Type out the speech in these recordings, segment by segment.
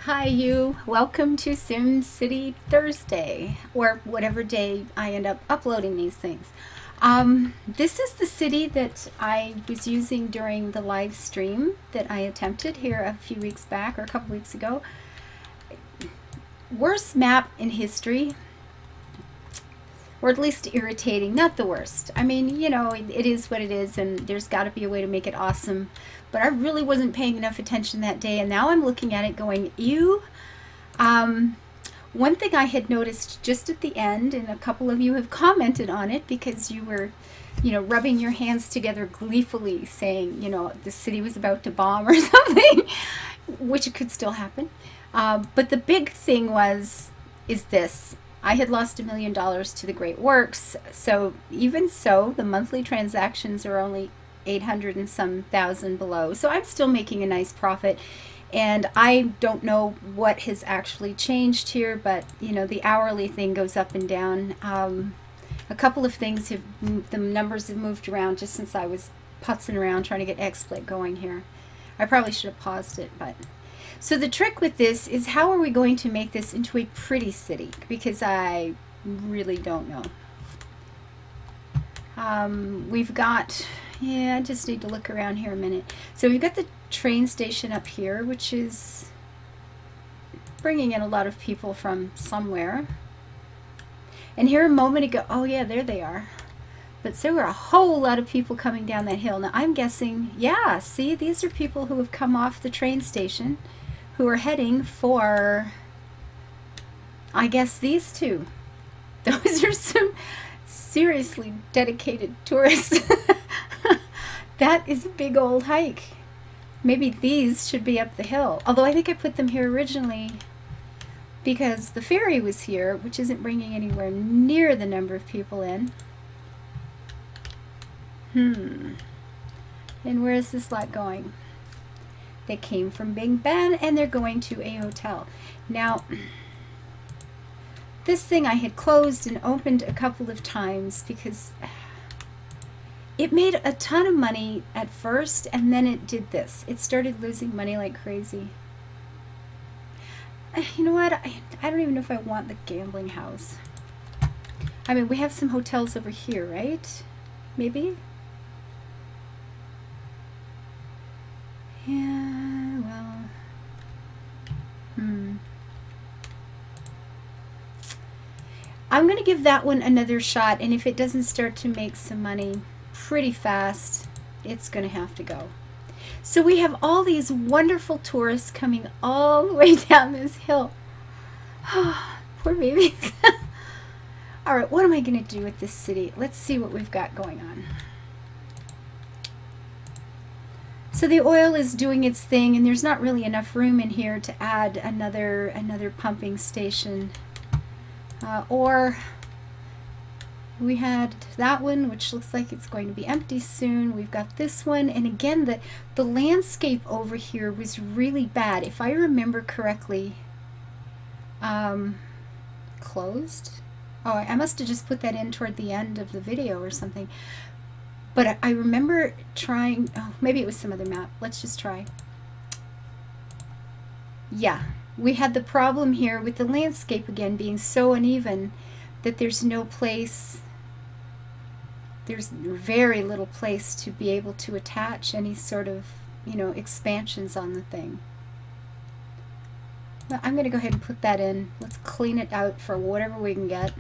Hi you, welcome to SimCity Thursday, or whatever day I end up uploading these things. This is the city that I was using during the live stream that I attempted here a few weeks back, or a couple weeks ago. Worst map in history, or at least irritating, not the worst. I mean, you know, it is what it is, and there's got to be a way to make it awesome. But I really wasn't paying enough attention that day, and now I'm looking at it going, ew. One thing I had noticed just at the end, and a couple of you have commented on it because you were, you know, rubbing your hands together gleefully saying, you know, the city was about to bomb or something, which could still happen. But the big thing is this. I had lost $1 million to the Great Works, so even so, the monthly transactions are only 800 and some thousand below. So I'm still making a nice profit, and I don't know what has actually changed here, but you know, the hourly thing goes up and down. A couple of things have, the numbers have moved around just since I was putzing around trying to get XSplit going here. I probably should have paused it, but so the trick with this is, how are we going to make this into a pretty city? Because I really don't know. We've got, yeah, I just need to look around here a minute. So we've got the train station up here, which is bringing in a lot of people from somewhere. And here a moment ago, oh yeah, there they are. But so there were a whole lot of people coming down that hill. Now I'm guessing, yeah, see, these are people who have come off the train station who are heading for, I guess, these two. Those are some seriously dedicated tourists. That is a big old hike. Maybe these should be up the hill. Although I think I put them here originally because the ferry was here, which isn't bringing anywhere near the number of people in. And where is this lot going? They came from Big Ben and they're going to a hotel. Now, this thing I had closed and opened a couple of times because it made a ton of money at first, and then it did this. It started losing money like crazy. You know what? I don't even know if I want the gambling house. I mean, we have some hotels over here, right? Maybe? Yeah, well, I'm going to give that one another shot, and if it doesn't start to make some money pretty fast, it's going to have to go. So we have all these wonderful tourists coming all the way down this hill. Poor babies. All right, what am I going to do with this city? Let's see what we've got going on. So the oil is doing its thing, and there's not really enough room in here to add another pumping station. Or we had that one, which looks like it's going to be empty soon. We've got this one, and again, the landscape over here was really bad. If I remember correctly, closed? Oh, I must have just put that in toward the end of the video or something. But I remember trying, oh, maybe it was some other map. Let's just try. Yeah, we had the problem here with the landscape again being so uneven that there's no place, there's very little place to be able to attach any sort of, you know, expansions on the thing. Well, I'm going to go ahead and put that in. Let's clean it out for whatever we can get.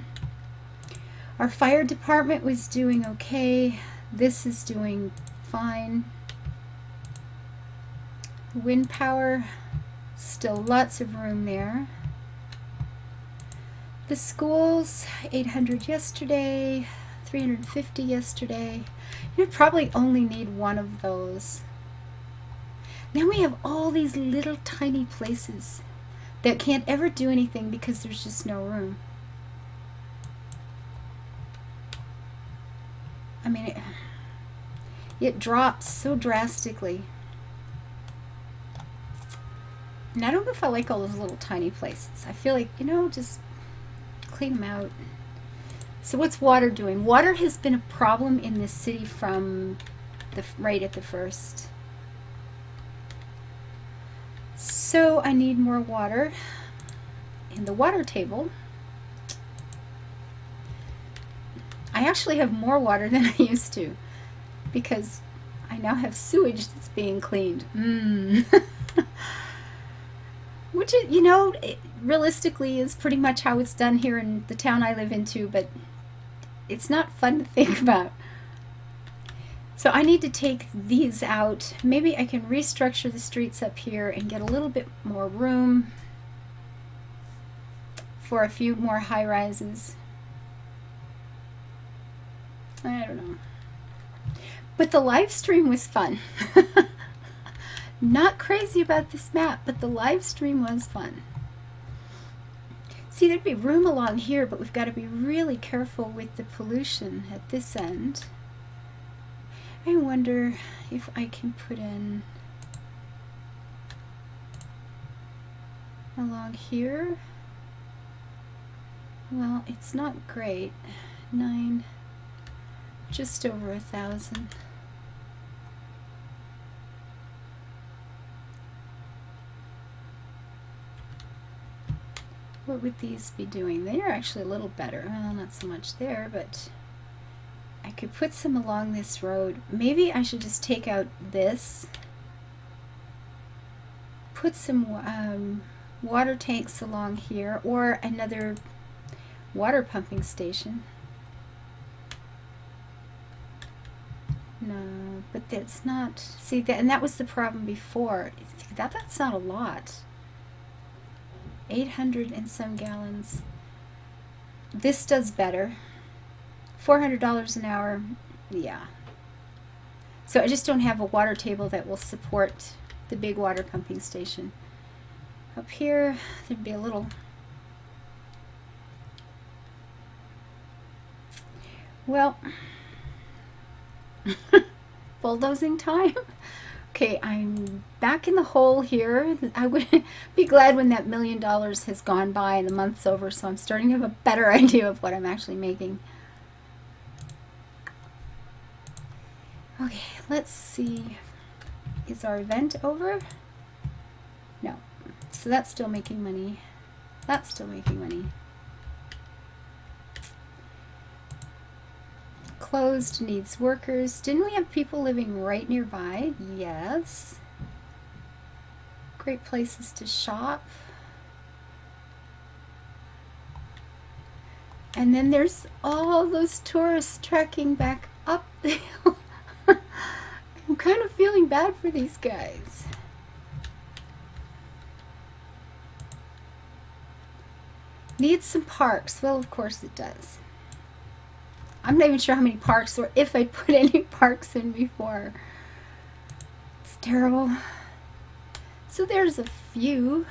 Our fire department was doing okay. This is doing fine. Wind power, still lots of room there. The schools, 800 yesterday, 350 yesterday. You probably only need one of those. Now we have all these little tiny places that can't ever do anything because there's just no room. I mean, it drops so drastically. And I don't know if I like all those little tiny places. I feel like, you know, just clean them out. So what's water doing? Water has been a problem in this city from right at the first. So I need more water in the water table. I actually have more water than I used to because I now have sewage that's being cleaned. Which is, you know, realistically is pretty much how it's done here in the town I live in too, but it's not fun to think about. So I need to take these out. Maybe I can restructure the streets up here and get a little bit more room for a few more high-rises. I don't know. But the live stream was fun. Not crazy about this map, but the live stream was fun. See, there'd be room along here, but we've got to be really careful with the pollution at this end. I wonder if I can put in along here. Well, it's not great. 9, just over 1,000. What would these be doing? They are actually a little better. Well, not so much there, but I could put some along this road. Maybe I should just take out this, put some water tanks along here, or another water pumping station. No, but that's not, see that, and that was the problem before. See, that's not a lot. 800 and some gallons. This does better. $400 an hour, yeah. So I just don't have a water table that will support the big water pumping station. Up here, there'd be a little. Well, bulldozing time. Okay, I'm back in the hole here. I would be glad when that $1 million has gone by and the month's over, so I'm starting to have a better idea of what I'm actually making. Okay, let's see. Is our event over? No. So that's still making money. That's still making money. Closed, needs workers. Didn't we have people living right nearby? Yes. Great places to shop. And then there's all those tourists trekking back up the hill. I'm kind of feeling bad for these guys. Needs some parks. Well, of course it does. I'm not even sure how many parks or if I put any parks in before. It's terrible. So there's a few,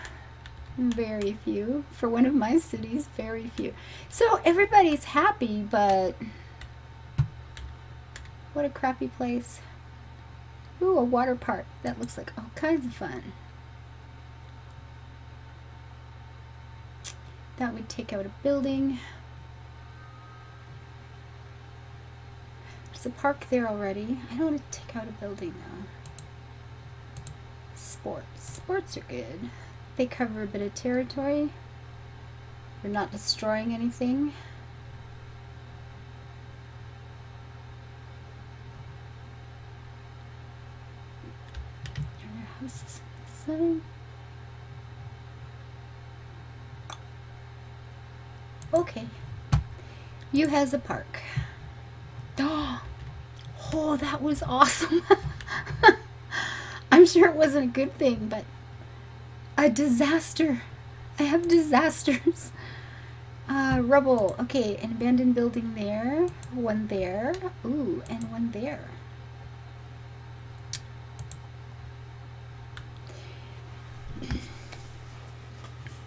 very few. For one of my cities, very few. So everybody's happy, but what a crappy place. Ooh, a water park. That looks like all kinds of fun. That would take out a building. There's a park there already. I don't want to take out a building though. Sports. Sports are good. They cover a bit of territory. They're not destroying anything. There are houses on the side. Okay. You has a park. Oh, that was awesome. I'm sure it wasn't a good thing, but a disaster. I have disasters. Rubble. Okay, an abandoned building there. One there. Ooh, and one there.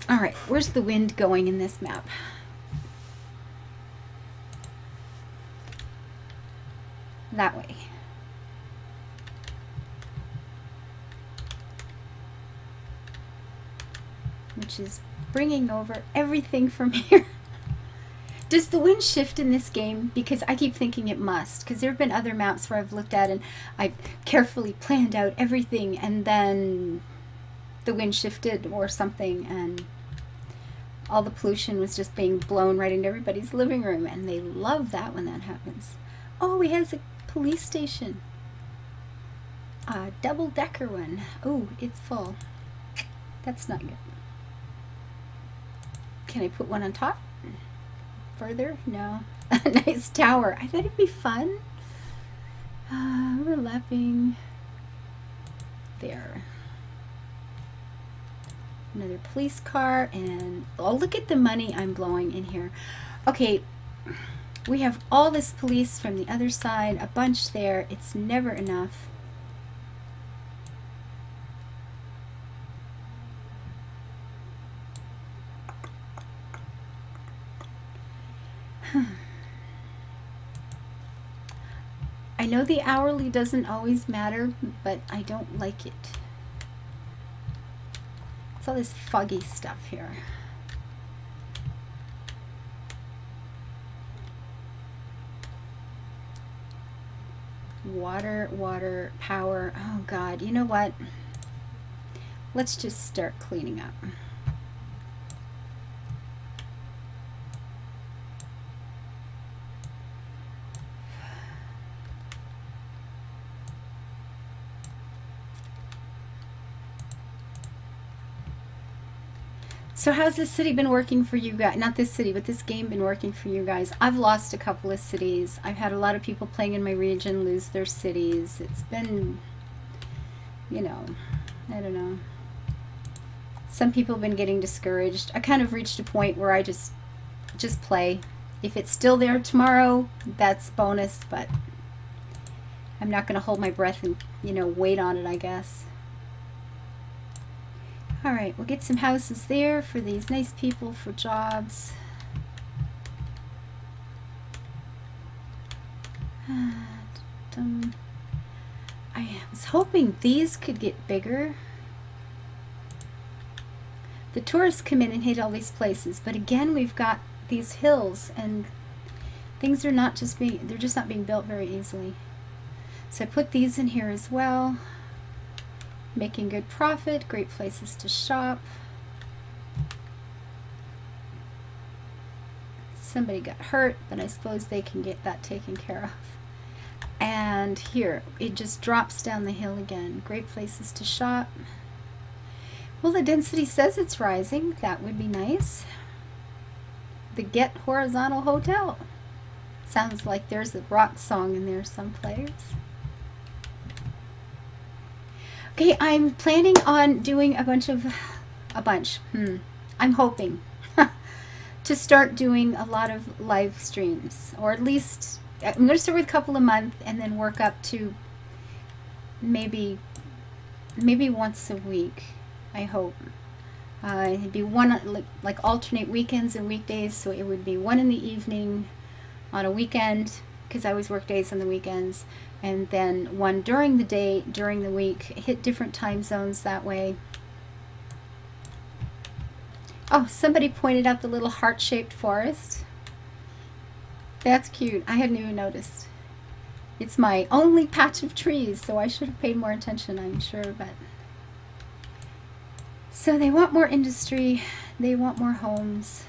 Alright, where's the wind going in this map? That way. Which is bringing over everything from here. Does the wind shift in this game? Because I keep thinking it must. Because there have been other maps where I've looked at and I carefully planned out everything and then the wind shifted or something, and all the pollution was just being blown right into everybody's living room, and they love that when that happens. Oh, he has a police station. A double-decker one. Oh, it's full. That's not good. Can I put one on top? Further? No. A nice tower. I thought it'd be fun. Overlapping. There. Another police car, and oh, look at the money I'm blowing in here. Okay, we have all this police from the other side, a bunch there. It's never enough. I know the hourly doesn't always matter, but I don't like it. It's all this foggy stuff here. Water, water, power. Oh God, you know what? Let's just start cleaning up. So how's this city been working for you guys? Not this city, but this game been working for you guys? I've lost a couple of cities. I've had a lot of people playing in my region lose their cities. It's been, you know, I don't know. Some people have been getting discouraged. I kind of reached a point where I just play. If it's still there tomorrow, that's bonus, but I'm not going to hold my breath and, you know, wait on it, I guess. All right, we'll get some houses there for these nice people for jobs. I was hoping these could get bigger. The tourists come in and hit all these places, but again, we've got these hills, and things are not just being, they're just not being built very easily. So I put these in here as well. Making good profit, great places to shop. Somebody got hurt, but I suppose they can get that taken care of. And here, it just drops down the hill again. Great places to shop. Well, the density says it's rising. That would be nice. The Get Horizontal Hotel. Sounds like there's a rock song in there someplace. Okay, I'm planning on doing I'm hoping to start doing a lot of live streams, or at least I'm going to start with a couple a month and then work up to maybe once a week, I hope. It'd be one, like alternate weekends and weekdays, so it would be one in the evening on a weekend, because I always work days on the weekends, and then one during the day, during the week, hit different time zones that way. Oh, somebody pointed out the little heart-shaped forest. That's cute. I hadn't even noticed. It's my only patch of trees, so I should have paid more attention, I'm sure, but... So they want more industry, they want more homes.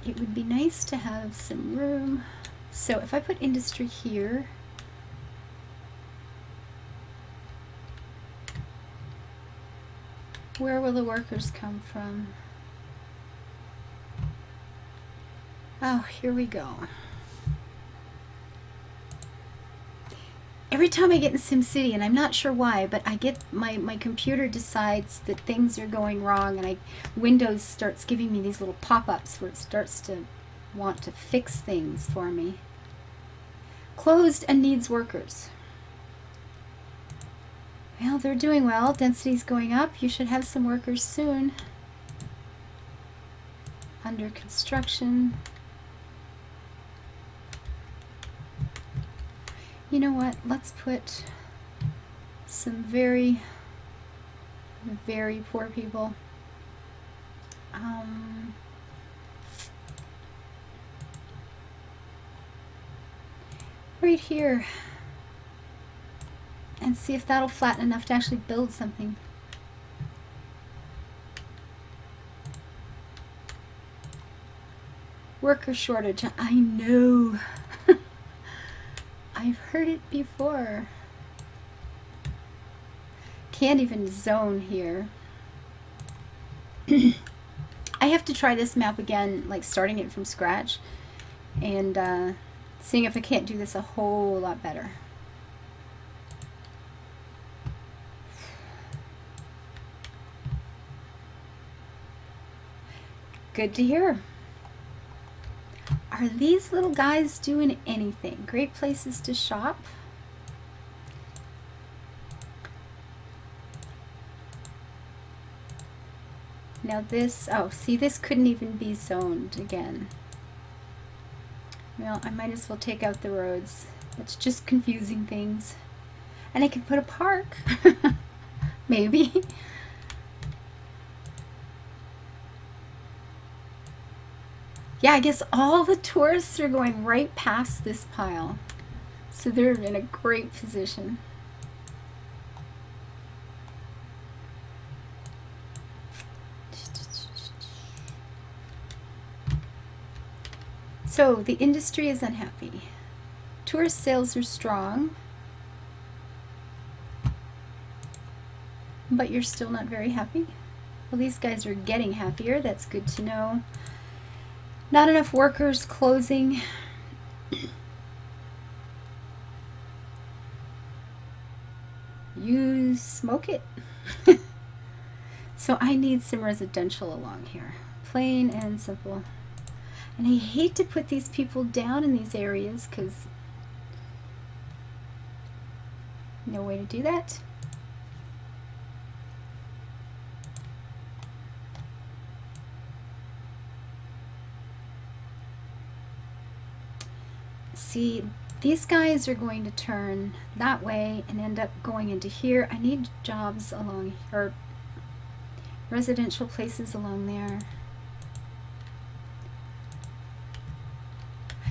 It would be nice to have some room. So if I put industry here, where will the workers come from? Oh, here we go. Every time I get in SimCity, and I'm not sure why, but I get my computer decides that things are going wrong, and Windows starts giving me these little pop-ups where it starts to want to fix things for me. Closed and needs workers. Well, they're doing well. Density's going up. You should have some workers soon. Under construction. You know what? Let's put some very, very poor people. Right here. and see if that'll flatten enough to actually build something. Worker shortage. I know. I've heard it before. Can't even zone here. I have to try this map again, like starting it from scratch and seeing if I can't do this a whole lot better. Good to hear. Are these little guys doing anything? Great places to shop. Now this, oh, see, this couldn't even be zoned again. Well, I might as well take out the roads. It's just confusing things. And I can put a park. Maybe. Yeah, I guess all the tourists are going right past this pile. So they're in a great position. So the industry is unhappy. Tourist sales are strong, but you're still not very happy. Well, these guys are getting happier. That's good to know. Not enough workers closing. You smoke it. So I need some residential along here. Plain and simple. And I hate to put these people down in these areas because no way to do that. See, these guys are going to turn that way and end up going into here. I need jobs along, or residential places along there.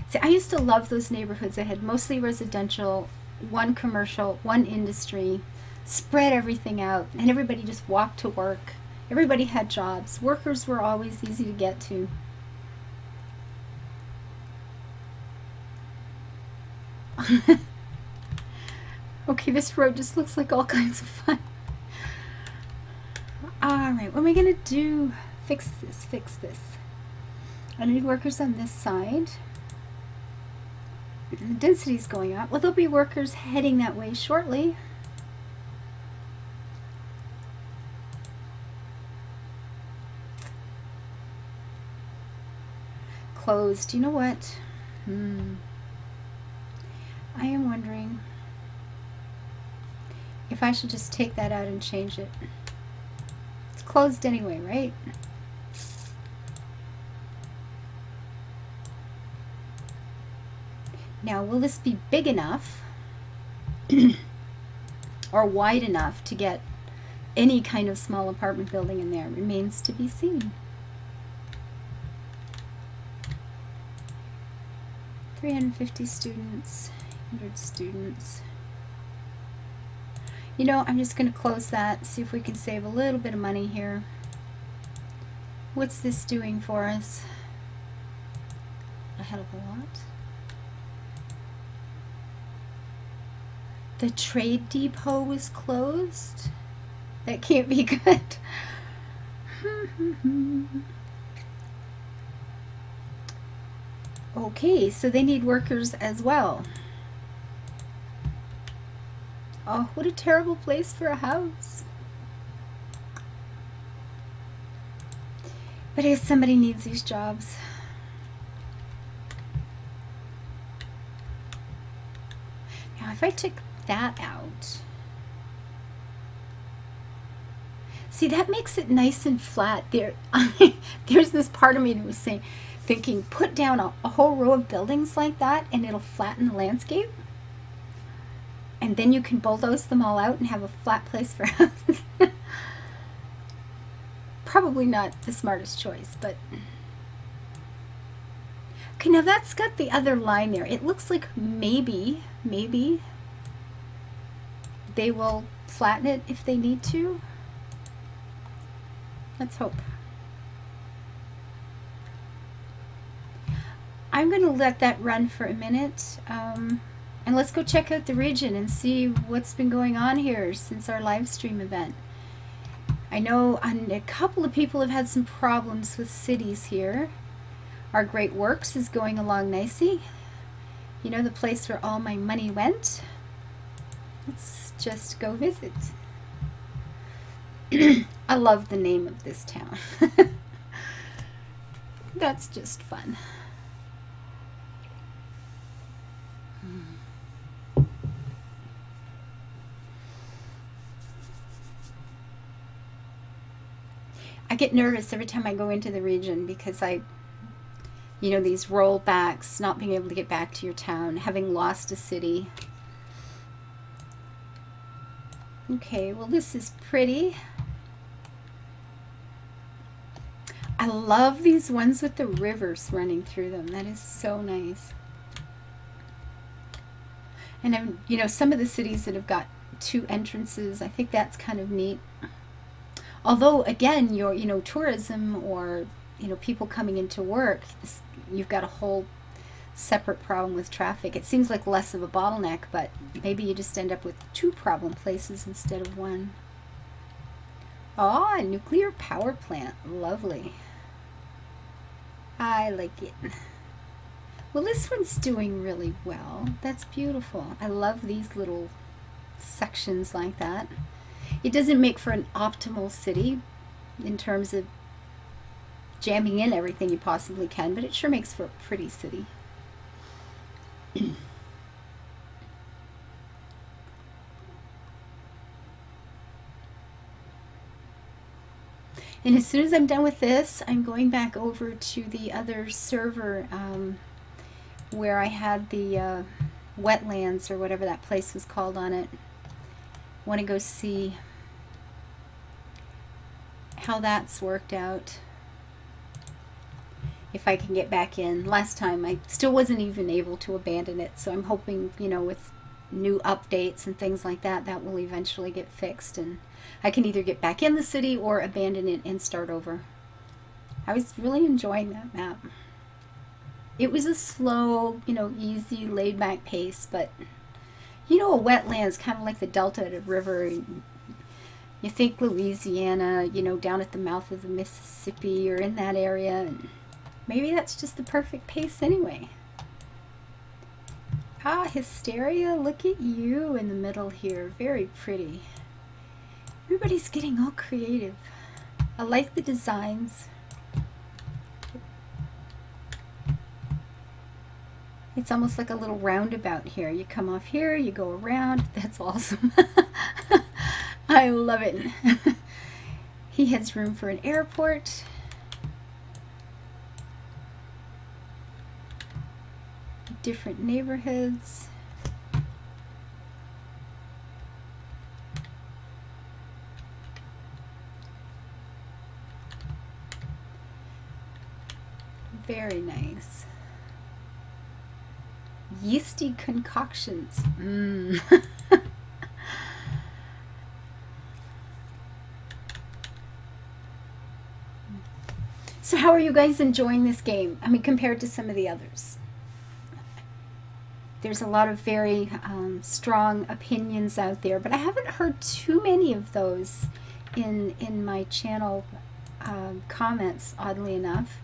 See, I used to love those neighborhoods. I had mostly residential, one commercial, one industry, spread everything out, and everybody just walked to work. Everybody had jobs. Workers were always easy to get to. Okay, this road just looks like all kinds of fun. Alright, what am I going to do? Fix this, fix this. I need workers on this side. The density's going up. Well, there'll be workers heading that way shortly. Closed. You know what? I am wondering if I should just take that out and change it. It's closed anyway, right? Now, will this be big enough or wide enough to get any kind of small apartment building in there? Remains to be seen. 350 students, 100 students. You know, I'm just going to close that, see if we can save a little bit of money here. What's this doing for us? A hell of a lot. The trade depot was closed? That can't be good. Okay, so they need workers as well. Oh, what a terrible place for a house. But I guess somebody needs these jobs. Now, if I took that out, see, that makes it nice and flat. There's this part of me that was thinking, put down a whole row of buildings like that and it'll flatten the landscape. And then you can bulldoze them all out and have a flat place for houses. Probably not the smartest choice, but... Okay, now that's got the other line there. It looks like maybe they will flatten it if they need to. Let's hope. I'm going to let that run for a minute, and let's go check out the region and see what's been going on here since our live stream event. I know a couple of people have had some problems with cities here. Our Great Works is going along nicely. You know, the place where all my money went. Let's just go visit. I love the name of this town. That's just fun. I get nervous every time I go into the region because you know, these rollbacks, not being able to get back to your town, having lost a city. Okay, well, this is pretty. I love these ones with the rivers running through them. That is so nice. And you know, some of the cities that have got 2 entrances, I think that's kind of neat. Although, again, you know, tourism or, you know, people coming into work, you've got a whole separate problem with traffic. It seems like less of a bottleneck, but maybe you just end up with 2 problem places instead of 1. Oh, a nuclear power plant. Lovely. I like it. Well, this one's doing really well. That's beautiful. I love these little sections like that. It doesn't make for an optimal city in terms of jamming in everything you possibly can, but it sure makes for a pretty city. And as soon as I'm done with this, I'm going back over to the other server where I had the wetlands or whatever that place was called on it. Want to go see how that's worked out. If I can get back in. Last time I still wasn't even able to abandon it, so I'm hoping, you know, with new updates and things like that, that will eventually get fixed and I can either get back in the city or abandon it and start over. I was really enjoying that map. It was a slow, you know, easy, laid-back pace, but you know, a wetland's kind of like the delta of a river. You think Louisiana, you know, down at the mouth of the Mississippi or in that area, and maybe that's just the perfect pace anyway. Ah, Hysteria, look at you in the middle here. Very pretty. Everybody's getting all creative. I like the designs. It's almost like a little roundabout here. You come off here, you go around. That's awesome. I love it. He has room for an airport. Different neighborhoods. Very nice. Yeasty concoctions. So how are you guys enjoying this game? I mean, compared to some of the others. There's a lot of very strong opinions out there, but I haven't heard too many of those in my channel comments, oddly enough.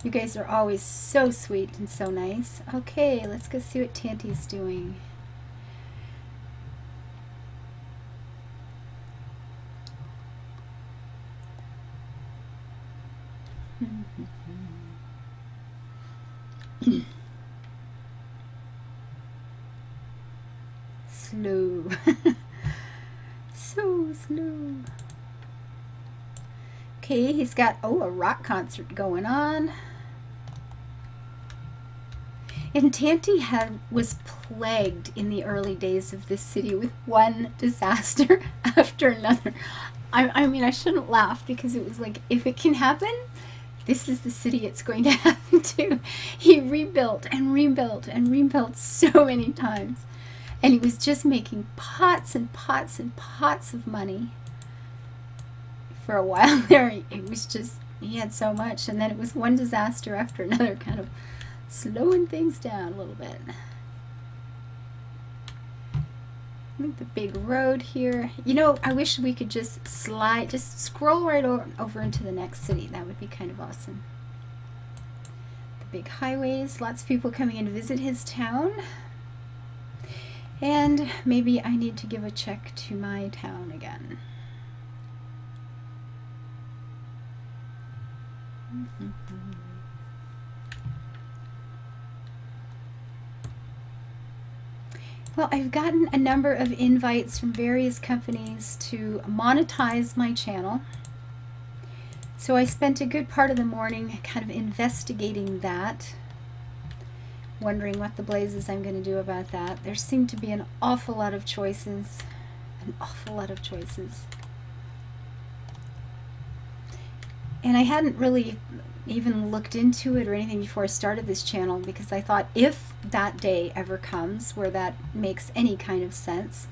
You guys are always so sweet and so nice. Okay, let's go see what Tanty's doing. Slow. So slow. Okay, he's got, oh, a rock concert going on. And Tanty was plagued in the early days of this city with one disaster after another. I mean, I shouldn't laugh because it was like, if it can happen, this is the city it's going to happen to. He rebuilt and rebuilt and rebuilt so many times. And he was just making pots and pots and pots of money for a while there. It was just, he had so much, and then it was one disaster after another, kind of slowing things down a little bit. I think the big road here, you know, I wish we could just scroll right over into the next city. That would be kind of awesome. The big highways, lots of people coming in to visit his town. And maybe I need to give a check to my town again. Well, I've gotten a number of invites from various companies to monetize my channel. So I spent a good part of the morning kind of investigating that, wondering what the blazes I'm going to do about that. There seem to be an awful lot of choices. An awful lot of choices. And I hadn't really even looked into it or anything before I started this channel, because I thought if that day ever comes where that makes any kind of sense,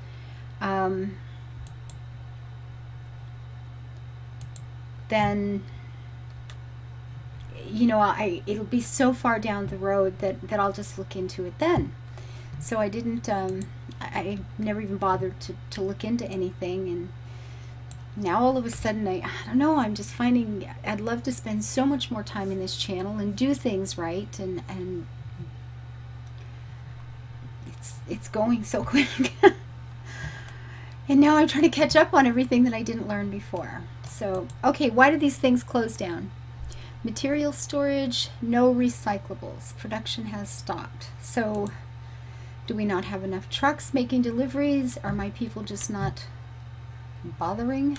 then, you know, it'll be so far down the road that I'll just look into it then. So I didn't, I never even bothered to look into anything, and now all of a sudden, I don't know, I'm just finding I'd love to spend so much more time in this channel and do things right, and it's going so quick. And now I'm trying to catch up on everything that I didn't learn before. So, okay, why do these things close down? Material storage, no recyclables. Production has stopped. So, do we not have enough trucks making deliveries? Are my people just not bothering?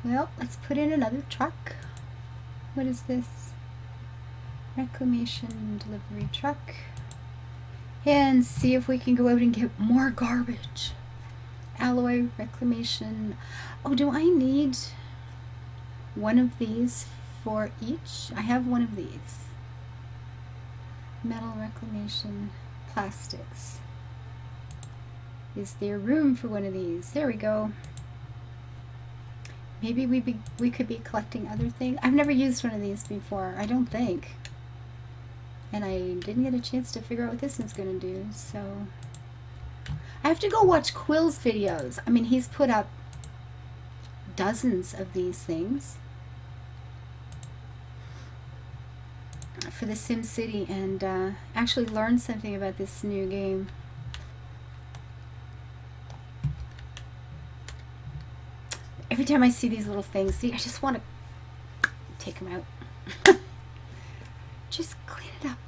Well, let's put in another truck. What is this? Reclamation delivery truck. And see if we can go out and get more garbage. Alloy reclamation. Oh, do I need one of these for each? I have one of these. Metal reclamation, plastics. Is there room for one of these? There we go. Maybe we could be collecting other things. I've never used one of these before, I don't think. And I didn't get a chance to figure out what this one's going to do, so I have to go watch Quill's videos. I mean, he's put up dozens of these things for the SimCity, and actually learned something about this new game. Every time I see these little things, see, I just want to take them out. Just clean it up.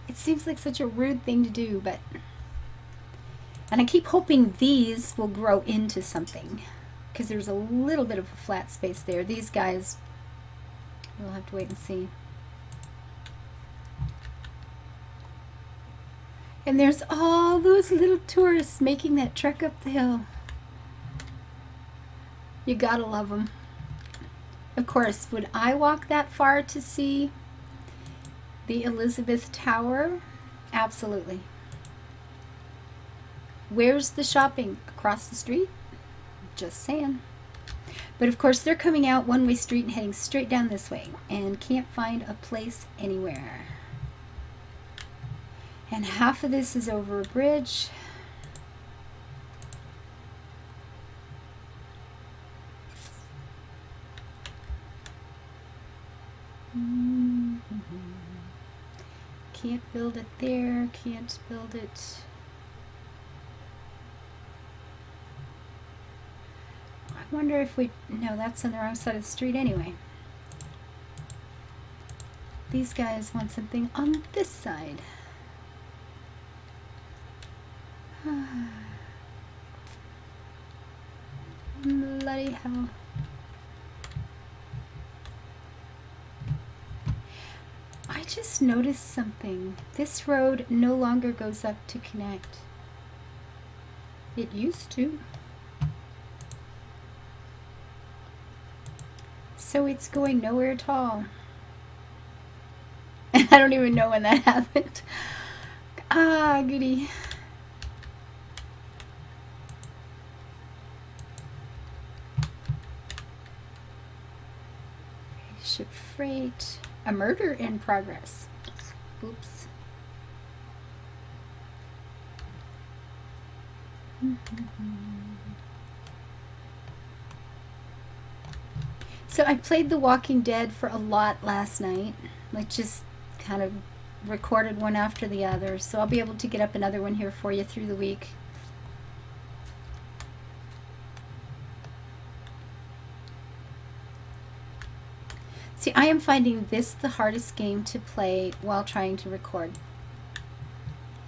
It seems like such a rude thing to do, but... And I keep hoping these will grow into something, because there's a little bit of a flat space there. These guys, we'll have to wait and see. And there's all those little tourists making that trek up the hill. You gotta love them. Of course, would I walk that far to see the Elizabeth Tower? Absolutely. Where's the shopping? Across the street? Just saying. But of course, they're coming out one-way street and heading straight down this way, and can't find a place anywhere. And half of this is over a bridge. Can't build it there, can't build it. I wonder if we, no, that's on the wrong side of the street anyway. These guys want something on this side. Bloody hell. I just noticed something. This road no longer goes up to connect. It used to. So it's going nowhere at all. And I don't even know when that happened. Ah, goody. Ship freight. A murder in progress. Oops. So I played The Walking Dead for a lot last night. Like just kind of recorded one after the other. So I'll be able to get up another one here for you through the week. See, I am finding this the hardest game to play while trying to record.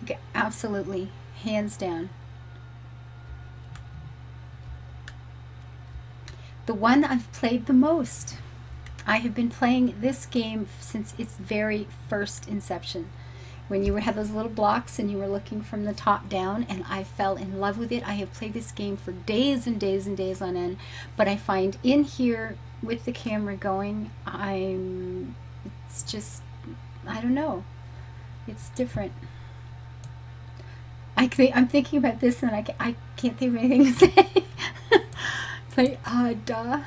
Okay, absolutely. Hands down. The one I've played the most. I have been playing this game since its very first inception. When you had those little blocks and you were looking from the top down, and I fell in love with it. I have played this game for days and days and days on end, but I find in here with the camera going, it's just, I don't know. It's different. I'm thinking about this and I can't think of anything to say. It's like, duh.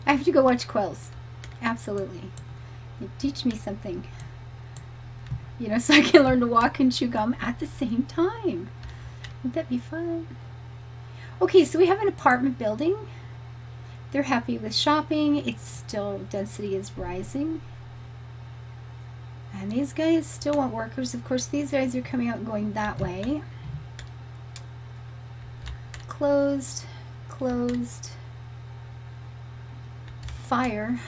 I have to go watch Quells. Absolutely. Teach me something. You know, so I can learn to walk and chew gum at the same time. Wouldn't that be fun? Okay, so we have an apartment building. They're happy with shopping. It's still, density is rising. And these guys still want workers. Of course, these guys are coming out and going that way. Closed, closed. Fire.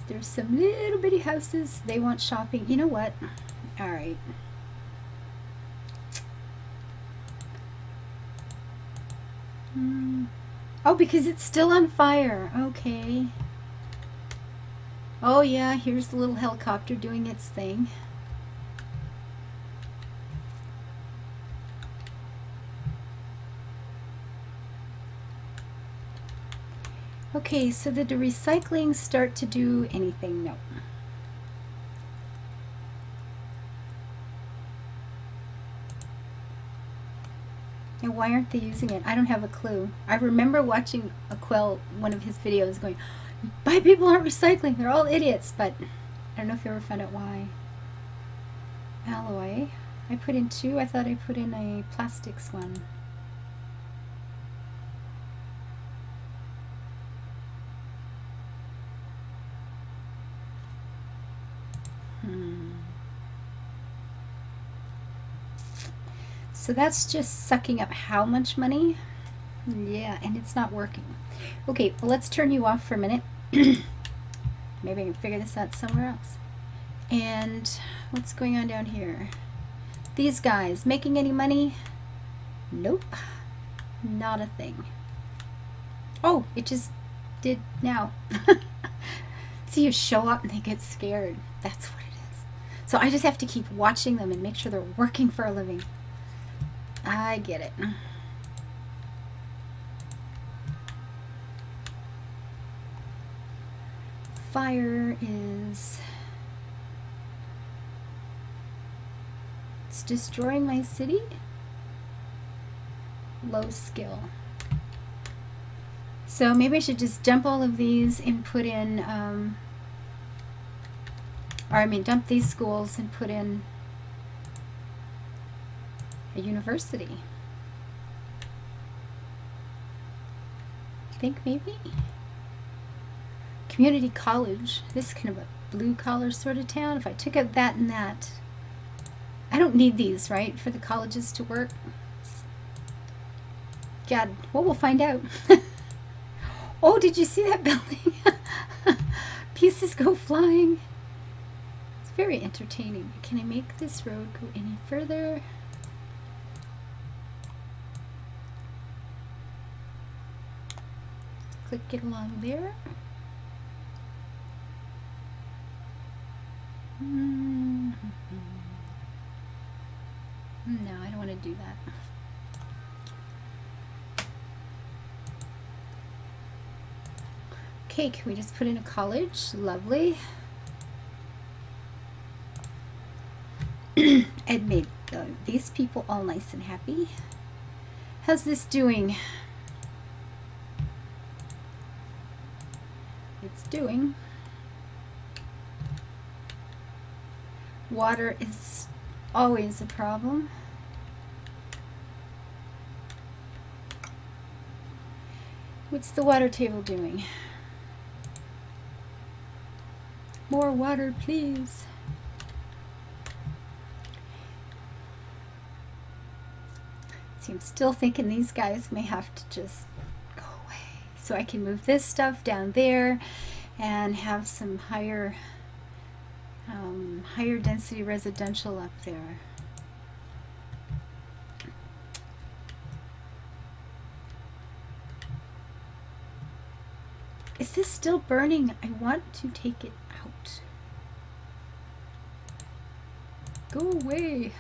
There's some little bitty houses. They want shopping. You know what? All right. Oh, because it's still on fire. Okay. Oh yeah, here's the little helicopter doing its thing. Okay, so did the recycling start to do anything? No. And why aren't they using it? I don't have a clue. I remember watching a Quell, one of his videos, going, "My people aren't recycling, they're all idiots," but I don't know if you ever found out why. Alloy. I put in 2. I thought I put in a plastics one. So that's just sucking up how much money? Yeah, and it's not working. Okay, well, let's turn you off for a minute. Maybe I can figure this out somewhere else. And what's going on down here? These guys making any money? Nope, not a thing. Oh, it just did now. See, you show up and they get scared. That's what it is. So I just have to keep watching them and make sure they're working for a living. I get it. Fire is... It's destroying my city? Low skill. So maybe I should just dump all of these and put in, dump these schools and put in a university. I think maybe? Community college. This is kind of a blue collar sort of town. If I took out that and that, I don't need these, right, for the colleges to work. God, well, we'll find out. Oh, did you see that building? Pieces go flying. It's very entertaining. Can I make this road go any further? Click it along there. No, I don't want to do that. Okay, can we just put in a college? Lovely. And made these people all nice and happy. How's this doing? It's doing. Water is always a problem. What's the water table doing? More water, please. See, I'm still thinking these guys may have to just go away. So I can move this stuff down there and have some higher density residential up there. Is this still burning? I want to take it out. Go away.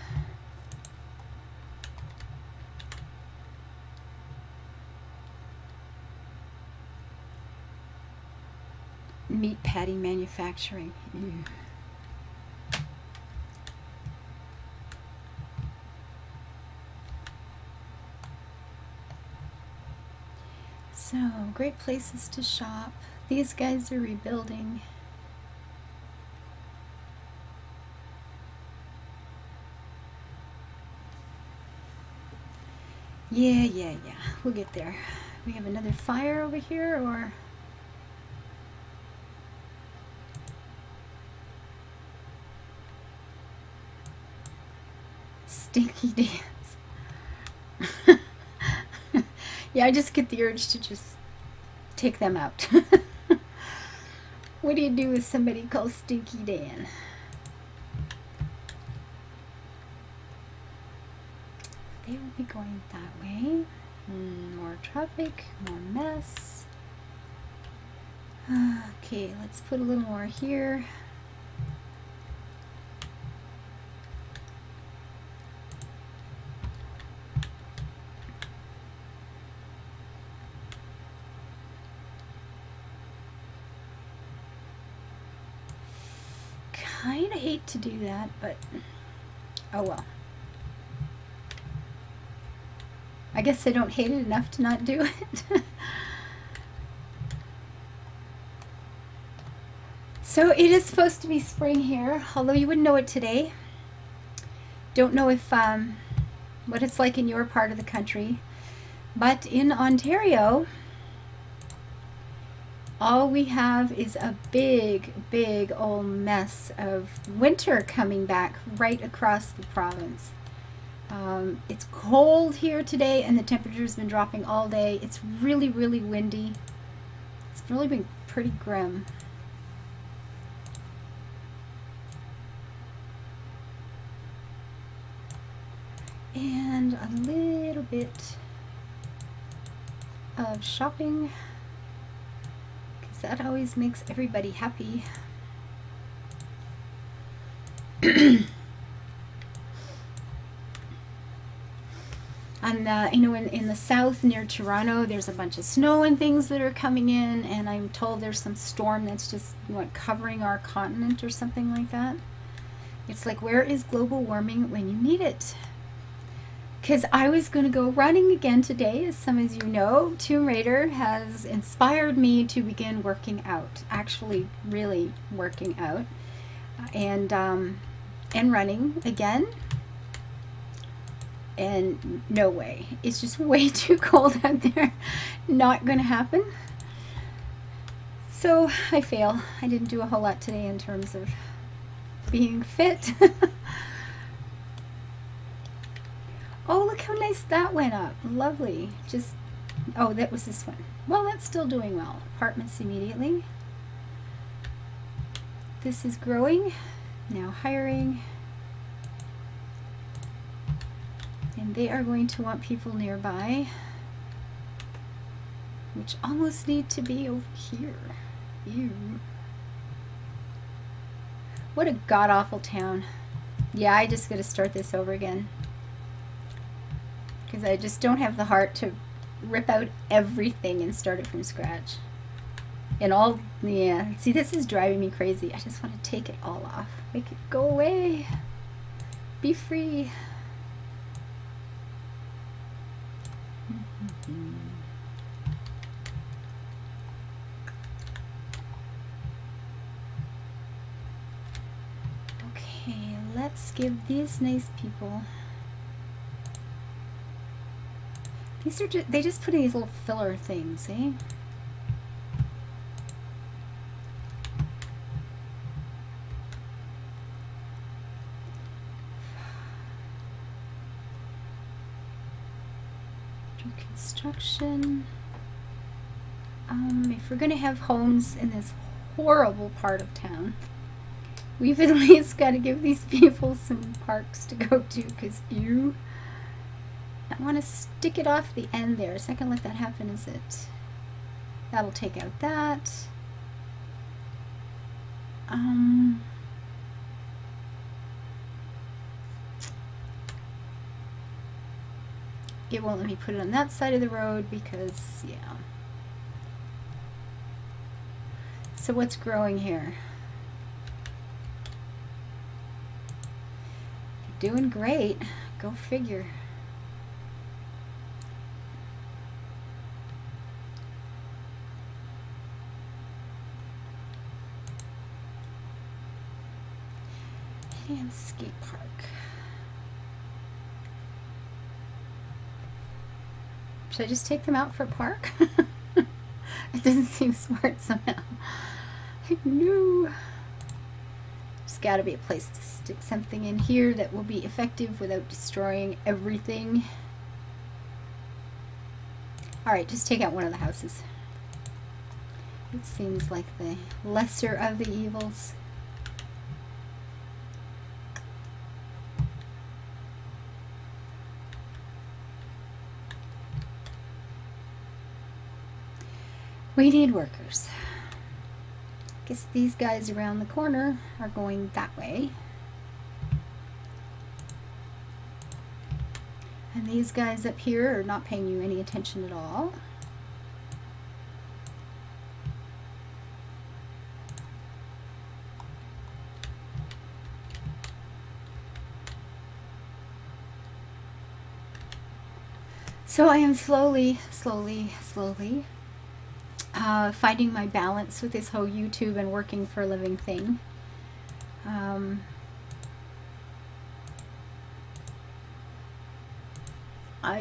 Meat patty manufacturing. Ew. So, great places to shop. These guys are rebuilding. Yeah. We'll get there. We have another fire over here, or... Stinky dance. Yeah, I just get the urge to just take them out. What do you do with somebody called Stinky Dan? They will be going that way. More traffic, more mess. Okay, let's put a little more here. Kind of hate to do that, but oh well. I guess I don't hate it enough to not do it. So it is supposed to be spring here, although you wouldn't know it today. Don't know if what it's like in your part of the country, but in Ontario, all we have is a big old mess of winter coming back right across the province. It's cold here today, and the temperature's been dropping all day. It's really windy. It's really been pretty grim. And a little bit of shopping, because that always makes everybody happy. And you know, in the south near Toronto, there's a bunch of snow and things that are coming in, and I'm told there's some storm that's just covering our continent or something like that. It's like, where is global warming when you need it? Because I was going to go running again today. As some of you know, Tomb Raider has inspired me to begin working out, actually really working out, and running again. And no way, it's just way too cold out there. Not going to happen. So I fail. I didn't do a whole lot today in terms of being fit. Oh, look how nice that went up. Lovely. Just, oh, that was this one. Well, that's still doing well. Apartments immediately. This is growing. Now hiring. And they are going to want people nearby, which almost need to be over here. Ew. What a god-awful town. Yeah, I just gotta start this over again, because I just don't have the heart to rip out everything and start it from scratch. And all, yeah, see, this is driving me crazy. I just want to take it all off. Make it go away. Be free. Okay, let's give these nice people. These are just, they just put in these little filler things, eh? Construction. If we're gonna have homes in this horrible part of town, we've at least got to give these people some parks to go to, because I want to stick it off the end there. Is that gonna let that happen? Is it? That'll take out that. It won't let me put it on that side of the road because, yeah. So what's growing here? You're doing great. Go figure. And skate park. Should I just take them out for a park? It doesn't seem smart somehow. Like, no. There's got to be a place to stick something in here that will be effective without destroying everything. Alright, just take out one of the houses. It seems like the lesser of the evils. We need workers. Guess these guys around the corner are going that way. And these guys up here are not paying you any attention at all. So I am slowly finding my balance with this whole YouTube and working for a living thing.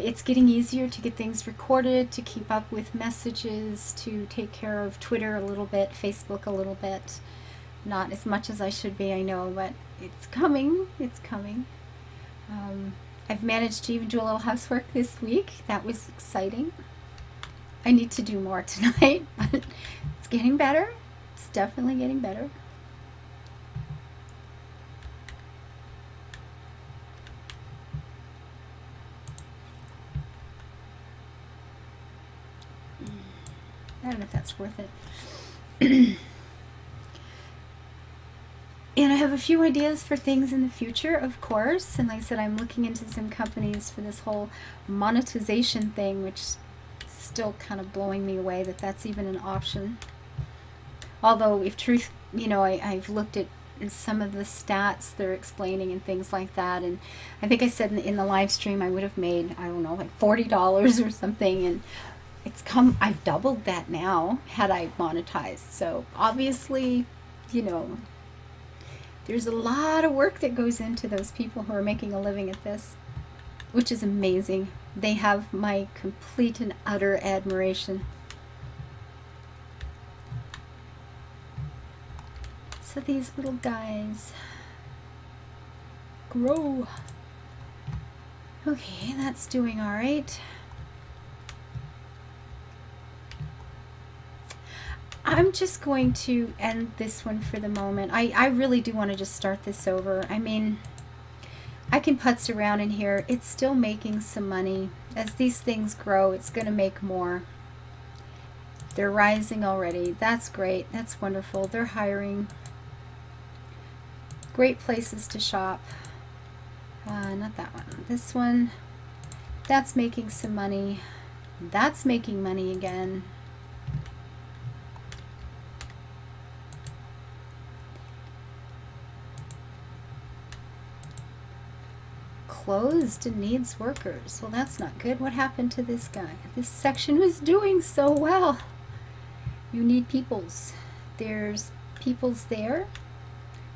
It's getting easier to get things recorded, to keep up with messages, to take care of Twitter a little bit, Facebook a little bit. Not as much as I should be, I know, but it's coming. It's coming. I've managed to even do a little housework this week. That was exciting. I need to do more tonight, but it's getting better. It's definitely getting better. I don't know if that's worth it. And I have a few ideas for things in the future, of course. And like I said, I'm looking into some companies for this whole monetization thing, which is still kind of blowing me away that that's even an option. Although, if truth, you know, I've looked at some of the stats they're explaining and things like that. And I think I said in the live stream I would have made, I don't know, like $40 or something. And it's come, I've doubled that now had I monetized. So obviously, you know, there's a lot of work that goes into those people who are making a living at this, which is amazing. They have my complete and utter admiration. So these little guys grow. Okay, that's doing all right. I'm just going to end this one for the moment. I really do want to just start this over. I mean, I can putz around in here. It's still making some money. As these things grow, it's going to make more. They're rising already. That's great. That's wonderful. They're hiring. Great places to shop. Not that one. This one. That's making some money. That's making money again. closed and needs workers. Well, that's not good. What happened to this guy? This section was doing so well. You need peoples. There's peoples there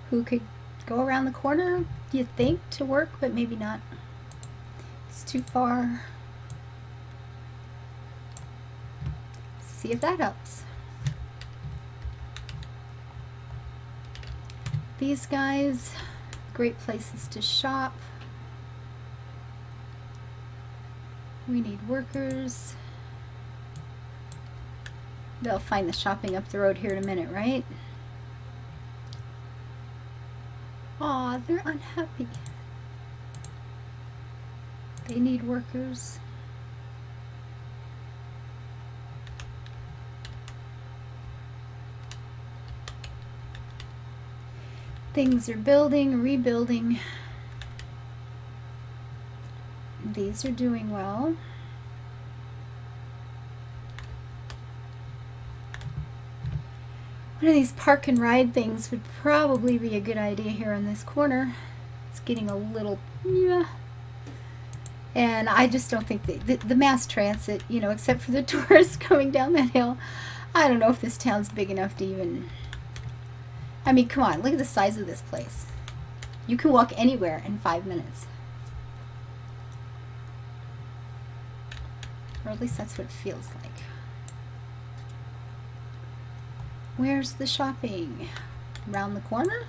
who could go around the corner, you think, to work, but maybe not. It's too far. See if that helps. These guys, great places to shop. We need workers. They'll find the shopping up the road here in a minute, right? Aw, they're unhappy. They need workers. Things are building, rebuilding. These are doing well. One of these park and ride things would probably be a good idea here on this corner. It's getting a little, yeah. And I just don't think the mass transit, you know, except for the tourists coming down that hill, I don't know if this town's big enough to even, I mean, come on, look at the size of this place. You can walk anywhere in 5 minutes. Or at least that's what it feels like. Where's the shopping? Around the corner?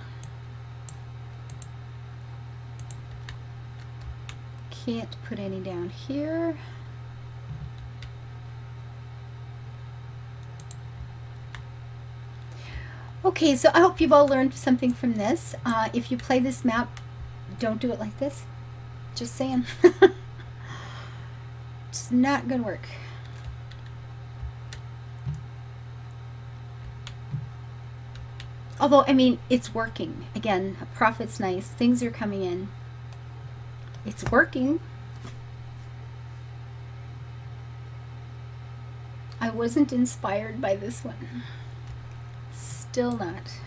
Can't put any down here. Okay, so I hope you've all learned something from this. If you play this map, don't do it like this. Just saying. It's not gonna work. Although, I mean, it's working. Again, a profit's nice. Things are coming in. It's working. I wasn't inspired by this one. Still not.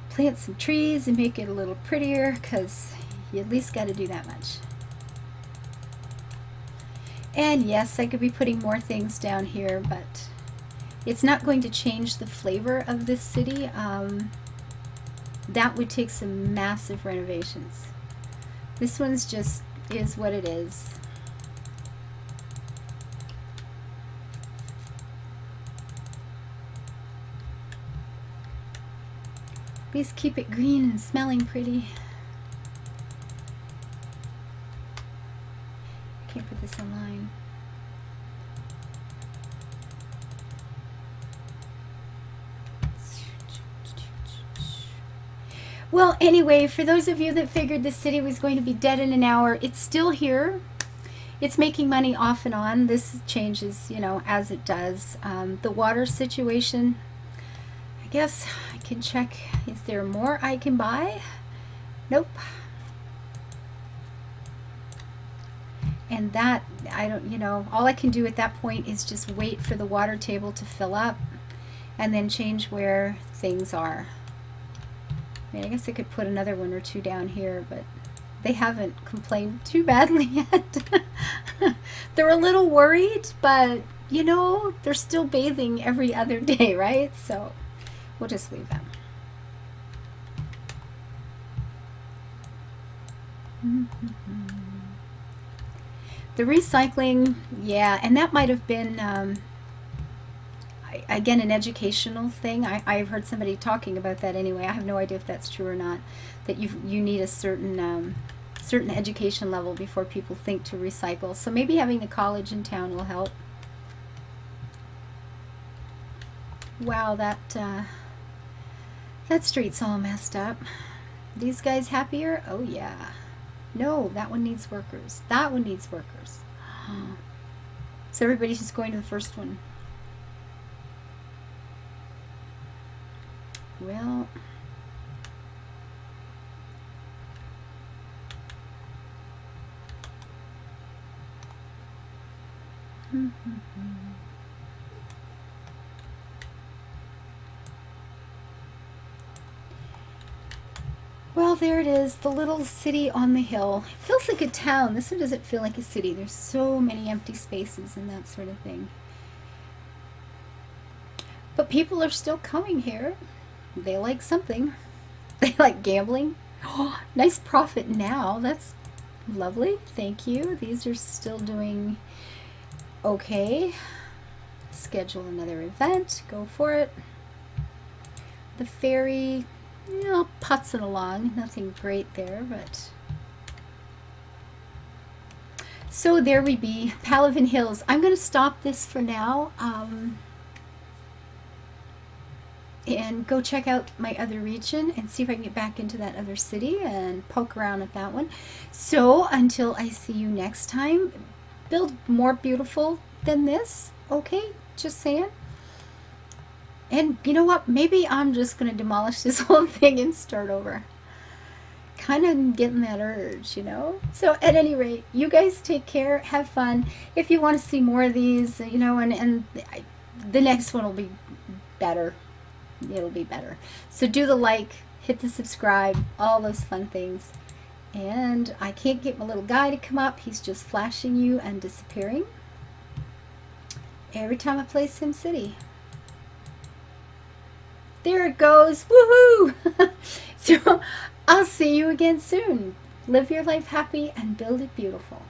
Plant some trees and make it a little prettier, because you at least got to do that much. And yes, I could be putting more things down here, but it's not going to change the flavor of this city. That would take some massive renovations. This one's just is what it is. Please keep it green and smelling pretty. I can't put this online. Well, anyway, for those of you that figured the city was going to be dead in an hour, it's still here. It's making money off and on. This changes, you know, as it does. The water situation, I guess I can check. Is there more I can buy? Nope. And that, I don't, you know, all I can do at that point is just wait for the water table to fill up and then change where things are. I mean, I guess I could put another one or two down here, but they haven't complained too badly yet. They're a little worried, but, you know, they're still bathing every other day, right? So we'll just leave them. The recycling, yeah, and that might have been, again, an educational thing. I've heard somebody talking about that anyway. I have no idea if that's true or not, that you need a certain certain education level before people think to recycle. So maybe having the college in town will help. Wow, that street's all messed up. These guys happier? Oh yeah. No, that one needs workers. That one needs workers. So everybody's just going to the first one. Well, Well, there it is, the little city on the hill. It feels like a town. This one doesn't feel like a city. There's so many empty spaces and that sort of thing. But people are still coming here. They like something. They like gambling. Oh, nice profit now. That's lovely. Thank you. These are still doing okay. Schedule another event. Go for it. The ferry, you know, putzing along. Nothing great there, but... So there we be. Palaven Hills. I'm going to stop this for now. And go check out my other region and see if I can get back into that other city and poke around at that one. So until I see you next time, build more beautiful than this. Okay, just saying. And you know what? Maybe I'm just going to demolish this whole thing and start over. Kind of getting that urge, you know? So at any rate, you guys take care. Have fun. If you want to see more of these, you know, and the next one will be better. It'll be better. So do the like, hit the subscribe, all those fun things. And I can't get my little guy to come up. He's just flashing you and disappearing every time I play SimCity. There it goes. Woohoo! So I'll see you again soon. Live your life happy and build it beautiful.